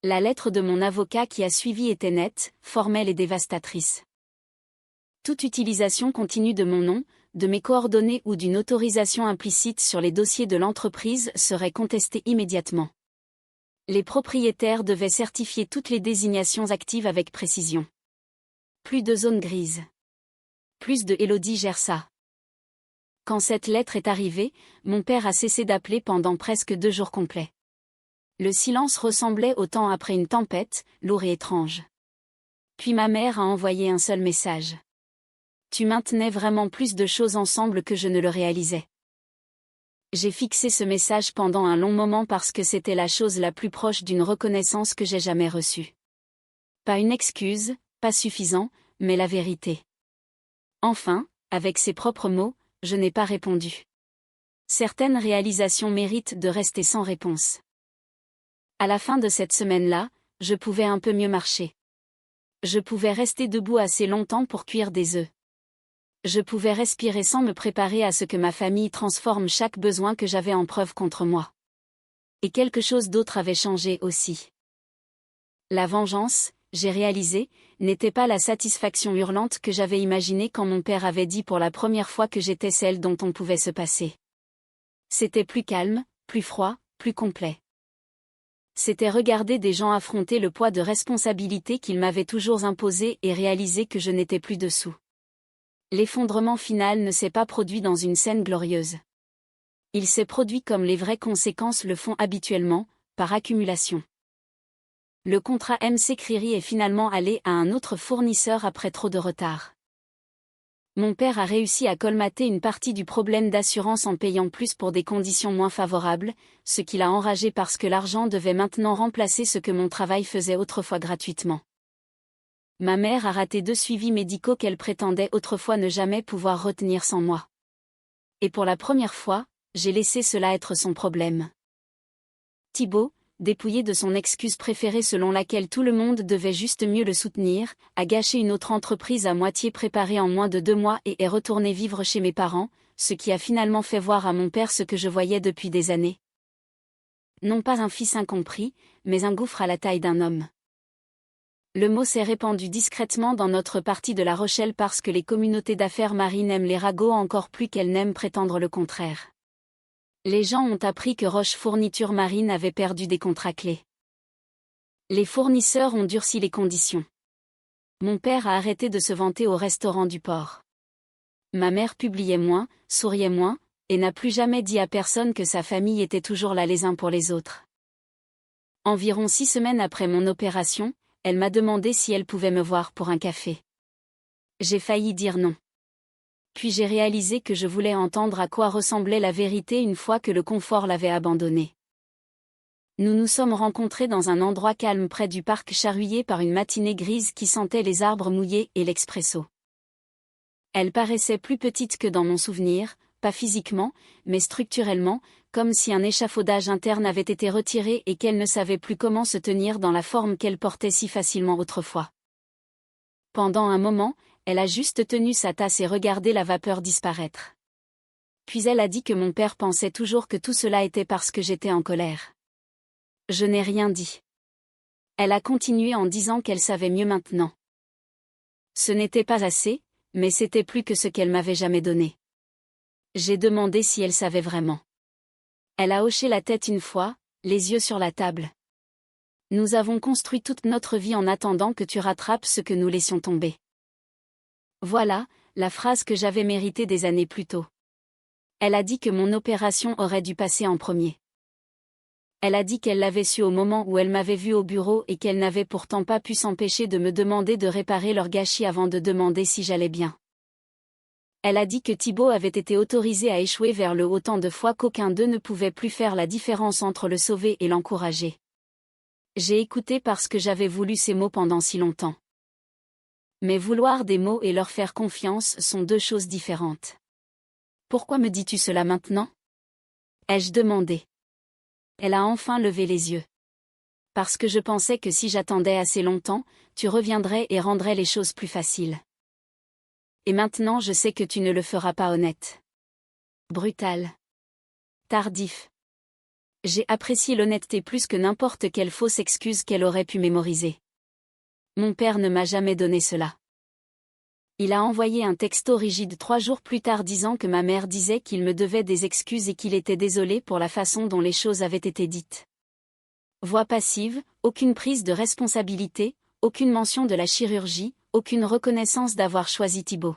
La lettre de mon avocat qui a suivi était nette, formelle et dévastatrice. Toute utilisation continue de mon nom, de mes coordonnées ou d'une autorisation implicite sur les dossiers de l'entreprise serait contestée immédiatement. Les propriétaires devaient certifier toutes les désignations actives avec précision. Plus de zones grises. Plus de Élodie gère ça. Quand cette lettre est arrivée, mon père a cessé d'appeler pendant presque 2 jours complets. Le silence ressemblait au temps après une tempête, lourd et étrange. Puis ma mère a envoyé un seul message. Tu maintenais vraiment plus de choses ensemble que je ne le réalisais. J'ai fixé ce message pendant un long moment parce que c'était la chose la plus proche d'une reconnaissance que j'ai jamais reçue. Pas une excuse, pas suffisant, mais la vérité. Enfin, avec ses propres mots, je n'ai pas répondu. Certaines réalisations méritent de rester sans réponse. À la fin de cette semaine-là, je pouvais un peu mieux marcher. Je pouvais rester debout assez longtemps pour cuire des œufs. Je pouvais respirer sans me préparer à ce que ma famille transforme chaque besoin que j'avais en preuve contre moi. Et quelque chose d'autre avait changé aussi. La vengeance, j'ai réalisé, n'était pas la satisfaction hurlante que j'avais imaginée quand mon père avait dit pour la première fois que j'étais celle dont on pouvait se passer. C'était plus calme, plus froid, plus complet. C'était regarder des gens affronter le poids de responsabilité qu'ils m'avaient toujours imposé et réaliser que je n'étais plus dessous. L'effondrement final ne s'est pas produit dans une scène glorieuse. Il s'est produit comme les vraies conséquences le font habituellement, par accumulation. Le contrat MC Criri est finalement allé à un autre fournisseur après trop de retard. Mon père a réussi à colmater une partie du problème d'assurance en payant plus pour des conditions moins favorables, ce qui l'a enragé parce que l'argent devait maintenant remplacer ce que mon travail faisait autrefois gratuitement. Ma mère a raté 2 suivis médicaux qu'elle prétendait autrefois ne jamais pouvoir retenir sans moi. Et pour la première fois, j'ai laissé cela être son problème. Thibaut, dépouillé de son excuse préférée selon laquelle tout le monde devait juste mieux le soutenir, a gâché une autre entreprise à moitié préparée en moins de 2 mois et est retourné vivre chez mes parents, ce qui a finalement fait voir à mon père ce que je voyais depuis des années. Non pas un fils incompris, mais un gouffre à la taille d'un homme. Le mot s'est répandu discrètement dans notre partie de La Rochelle parce que les communautés d'affaires marines aiment les ragots encore plus qu'elles n'aiment prétendre le contraire. Les gens ont appris que Roche Fourniture Marine avait perdu des contrats clés. Les fournisseurs ont durci les conditions. Mon père a arrêté de se vanter au restaurant du port. Ma mère publiait moins, souriait moins, et n'a plus jamais dit à personne que sa famille était toujours là les uns pour les autres. Environ 6 semaines après mon opération, elle m'a demandé si elle pouvait me voir pour un café. J'ai failli dire non. Puis j'ai réalisé que je voulais entendre à quoi ressemblait la vérité une fois que le confort l'avait abandonnée. Nous nous sommes rencontrés dans un endroit calme près du parc charrié par une matinée grise qui sentait les arbres mouillés et l'expresso. Elle paraissait plus petite que dans mon souvenir, pas physiquement, mais structurellement, comme si un échafaudage interne avait été retiré et qu'elle ne savait plus comment se tenir dans la forme qu'elle portait si facilement autrefois. Pendant un moment, elle a juste tenu sa tasse et regardé la vapeur disparaître. Puis elle a dit que mon père pensait toujours que tout cela était parce que j'étais en colère. Je n'ai rien dit. Elle a continué en disant qu'elle savait mieux maintenant. Ce n'était pas assez, mais c'était plus que ce qu'elle m'avait jamais donné. J'ai demandé si elle savait vraiment. Elle a hoché la tête une fois, les yeux sur la table. Nous avons construit toute notre vie en attendant que tu rattrapes ce que nous laissions tomber. Voilà, la phrase que j'avais méritée des années plus tôt. Elle a dit que mon opération aurait dû passer en premier. Elle a dit qu'elle l'avait su au moment où elle m'avait vu au bureau et qu'elle n'avait pourtant pas pu s'empêcher de me demander de réparer leur gâchis avant de demander si j'allais bien. Elle a dit que Thibaut avait été autorisé à échouer vers le haut autant de fois qu'aucun d'eux ne pouvait plus faire la différence entre le sauver et l'encourager. J'ai écouté parce que j'avais voulu ces mots pendant si longtemps. Mais vouloir des mots et leur faire confiance sont deux choses différentes. Pourquoi me dis-tu cela maintenant? Ai-je demandé. Elle a enfin levé les yeux. Parce que je pensais que si j'attendais assez longtemps, tu reviendrais et rendrais les choses plus faciles. Et maintenant je sais que tu ne le feras pas honnête. Brutal. Tardif. J'ai apprécié l'honnêteté plus que n'importe quelle fausse excuse qu'elle aurait pu mémoriser. Mon père ne m'a jamais donné cela. Il a envoyé un texto rigide 3 jours plus tard disant que ma mère disait qu'il me devait des excuses et qu'il était désolé pour la façon dont les choses avaient été dites. Voix passive, aucune prise de responsabilité, aucune mention de la chirurgie, aucune reconnaissance d'avoir choisi Thibaut.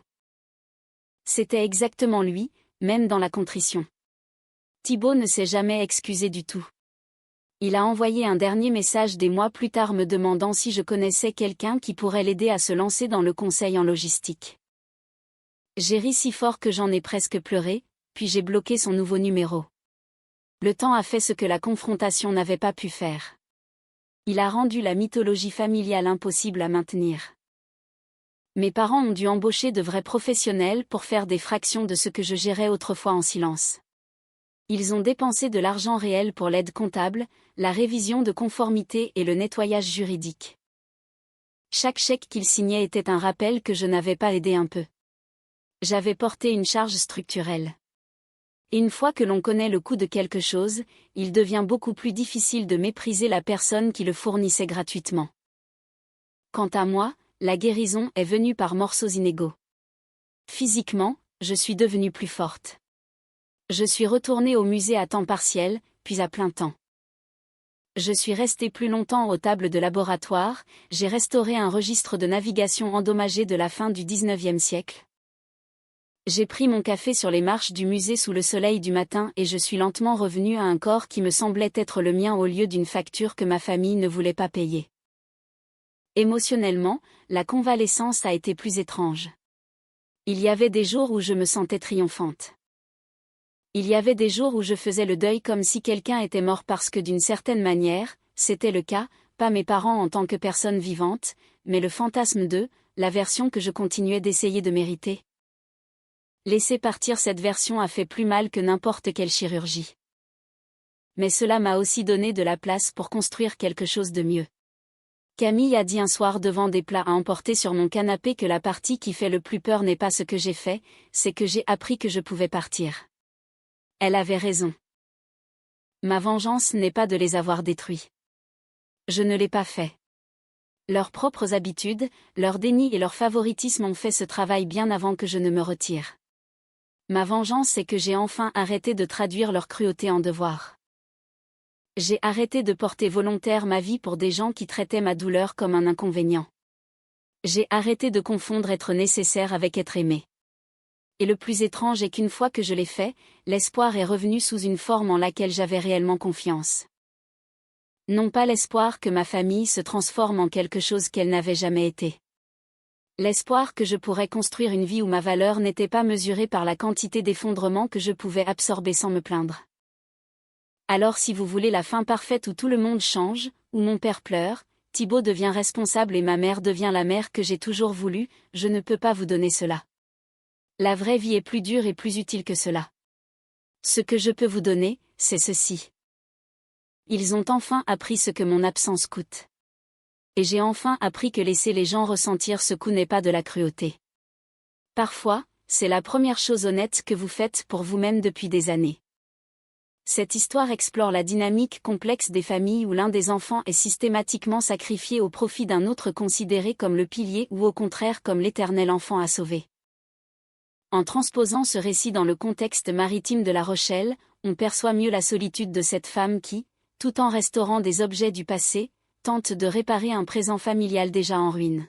C'était exactement lui, même dans la contrition. Thibaut ne s'est jamais excusé du tout. Il a envoyé un dernier message des mois plus tard me demandant si je connaissais quelqu'un qui pourrait l'aider à se lancer dans le conseil en logistique. J'ai ri si fort que j'en ai presque pleuré, puis j'ai bloqué son nouveau numéro. Le temps a fait ce que la confrontation n'avait pas pu faire. Il a rendu la mythologie familiale impossible à maintenir. Mes parents ont dû embaucher de vrais professionnels pour faire des fractions de ce que je gérais autrefois en silence. Ils ont dépensé de l'argent réel pour l'aide comptable, la révision de conformité et le nettoyage juridique. Chaque chèque qu'ils signaient était un rappel que je n'avais pas aidé un peu. J'avais porté une charge structurelle. Et une fois que l'on connaît le coût de quelque chose, il devient beaucoup plus difficile de mépriser la personne qui le fournissait gratuitement. Quant à moi, la guérison est venue par morceaux inégaux. Physiquement, je suis devenue plus forte. Je suis retournée au musée à temps partiel, puis à plein temps. Je suis restée plus longtemps aux tables de laboratoire, j'ai restauré un registre de navigation endommagé de la fin du XIXe siècle. J'ai pris mon café sur les marches du musée sous le soleil du matin et je suis lentement revenue à un corps qui me semblait être le mien au lieu d'une facture que ma famille ne voulait pas payer. Émotionnellement, la convalescence a été plus étrange. Il y avait des jours où je me sentais triomphante. Il y avait des jours où je faisais le deuil comme si quelqu'un était mort parce que d'une certaine manière, c'était le cas, pas mes parents en tant que personnes vivantes, mais le fantasme d'eux, la version que je continuais d'essayer de mériter. Laisser partir cette version a fait plus mal que n'importe quelle chirurgie. Mais cela m'a aussi donné de la place pour construire quelque chose de mieux. Camille a dit un soir devant des plats à emporter sur mon canapé que la partie qui fait le plus peur n'est pas ce que j'ai fait, c'est que j'ai appris que je pouvais partir. Elle avait raison. Ma vengeance n'est pas de les avoir détruits. Je ne l'ai pas fait. Leurs propres habitudes, leur déni et leur favoritisme ont fait ce travail bien avant que je ne me retire. Ma vengeance c'est que j'ai enfin arrêté de traduire leur cruauté en devoir. J'ai arrêté de porter volontaire ma vie pour des gens qui traitaient ma douleur comme un inconvénient. J'ai arrêté de confondre être nécessaire avec être aimé. Et le plus étrange est qu'une fois que je l'ai fait, l'espoir est revenu sous une forme en laquelle j'avais réellement confiance. Non pas l'espoir que ma famille se transforme en quelque chose qu'elle n'avait jamais été. L'espoir que je pourrais construire une vie où ma valeur n'était pas mesurée par la quantité d'effondrement que je pouvais absorber sans me plaindre. Alors si vous voulez la fin parfaite où tout le monde change, où mon père pleure, Thibaut devient responsable et ma mère devient la mère que j'ai toujours voulu, je ne peux pas vous donner cela. La vraie vie est plus dure et plus utile que cela. Ce que je peux vous donner, c'est ceci. Ils ont enfin appris ce que mon absence coûte. Et j'ai enfin appris que laisser les gens ressentir ce coup n'est pas de la cruauté. Parfois, c'est la première chose honnête que vous faites pour vous-même depuis des années. Cette histoire explore la dynamique complexe des familles où l'un des enfants est systématiquement sacrifié au profit d'un autre considéré comme le pilier ou au contraire comme l'éternel enfant à sauver. En transposant ce récit dans le contexte maritime de La Rochelle, on perçoit mieux la solitude de cette femme qui, tout en restaurant des objets du passé, tente de réparer un présent familial déjà en ruine.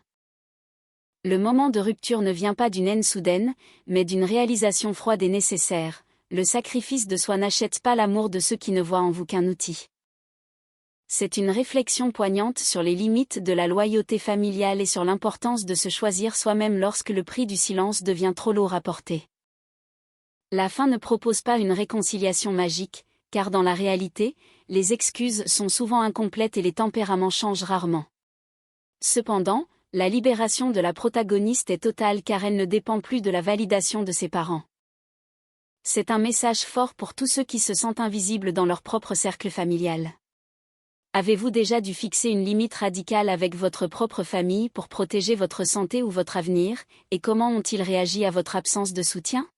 Le moment de rupture ne vient pas d'une haine soudaine, mais d'une réalisation froide et nécessaire. Le sacrifice de soi n'achète pas l'amour de ceux qui ne voient en vous qu'un outil. C'est une réflexion poignante sur les limites de la loyauté familiale et sur l'importance de se choisir soi-même lorsque le prix du silence devient trop lourd à porter. La fin ne propose pas une réconciliation magique, car dans la réalité, les excuses sont souvent incomplètes et les tempéraments changent rarement. Cependant, la libération de la protagoniste est totale car elle ne dépend plus de la validation de ses parents. C'est un message fort pour tous ceux qui se sentent invisibles dans leur propre cercle familial. Avez-vous déjà dû fixer une limite radicale avec votre propre famille pour protéger votre santé ou votre avenir, et comment ont-ils réagi à votre absence de soutien ?